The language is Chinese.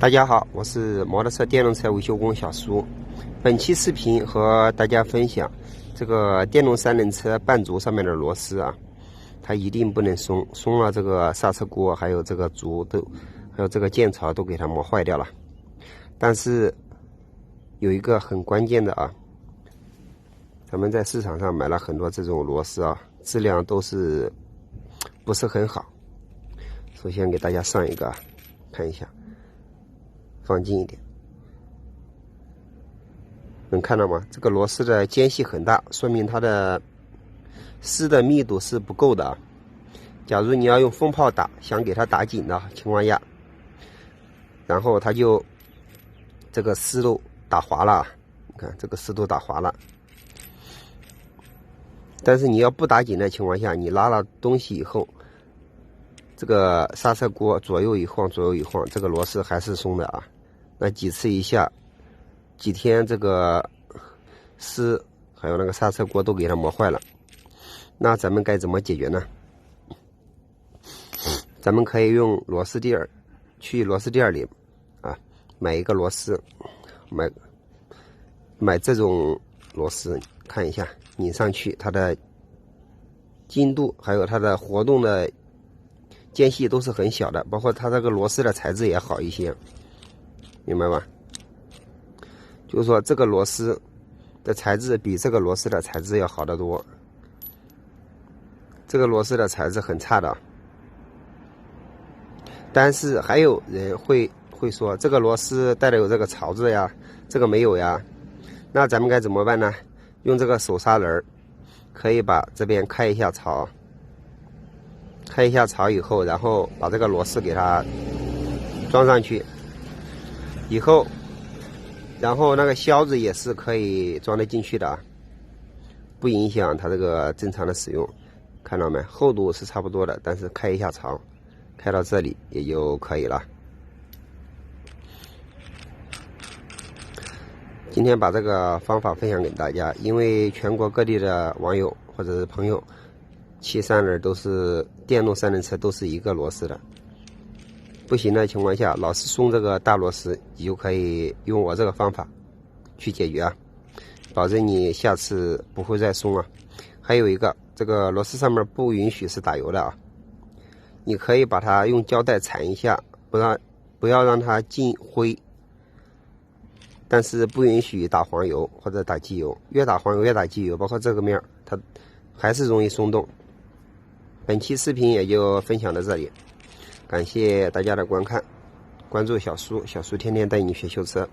大家好，我是摩托车电动车维修工小苏。本期视频和大家分享这个电动三轮车半足上面的螺丝啊，它一定不能松，松了这个刹车锅还有这个足都，还有这个键槽都给它磨坏掉了。但是有一个很关键的啊，咱们在市场上买了很多这种螺丝啊，质量都是不是很好。首先给大家上一个看一下。放近一点，能看到吗？这个螺丝的间隙很大，说明它的丝的密度是不够的啊。假如你要用风炮打，想给它打紧的情况下，然后它就这个丝都打滑了，你看这个丝都打滑了。但是你要不打紧的情况下，你拉了东西以后，这个刹车锅左右一晃，左右一晃，这个螺丝还是松的啊。那几次一下，几天这个丝还有那个刹车锅都给它磨坏了。那咱们该怎么解决呢？咱们可以用螺丝店去螺丝店里啊买一个螺丝，买这种螺丝，看一下拧上去它的筋度还有它的活动的间隙都是很小的，包括它这个螺丝的材质也好一些。明白吧？就是说这个螺丝的材质比这个螺丝的材质要好得多。这个螺丝的材质很差的，但是还有人会说这个螺丝带的有这个槽子呀，这个没有呀。那咱们该怎么办呢？用这个手砂轮可以把这边开一下槽，开一下槽以后，然后把这个螺丝给它装上去。以后，然后那个销子也是可以装得进去的啊，不影响它这个正常的使用。看到没？厚度是差不多的，但是开一下槽，开到这里也就可以了。今天把这个方法分享给大家，因为全国各地的网友或者是朋友骑三轮都是电动三轮车都是一个螺丝的。不行的情况下，老是松这个大螺丝，你就可以用我这个方法去解决啊，保证你下次不会再松了。还有一个，这个螺丝上面不允许是打油的啊，你可以把它用胶带缠一下，不要让它进灰，但是不允许打黄油或者打机油，越打黄油越打机油，包括这个面它还是容易松动。本期视频也就分享到这里。感谢大家的观看，关注小苏，小苏天天带你学修车。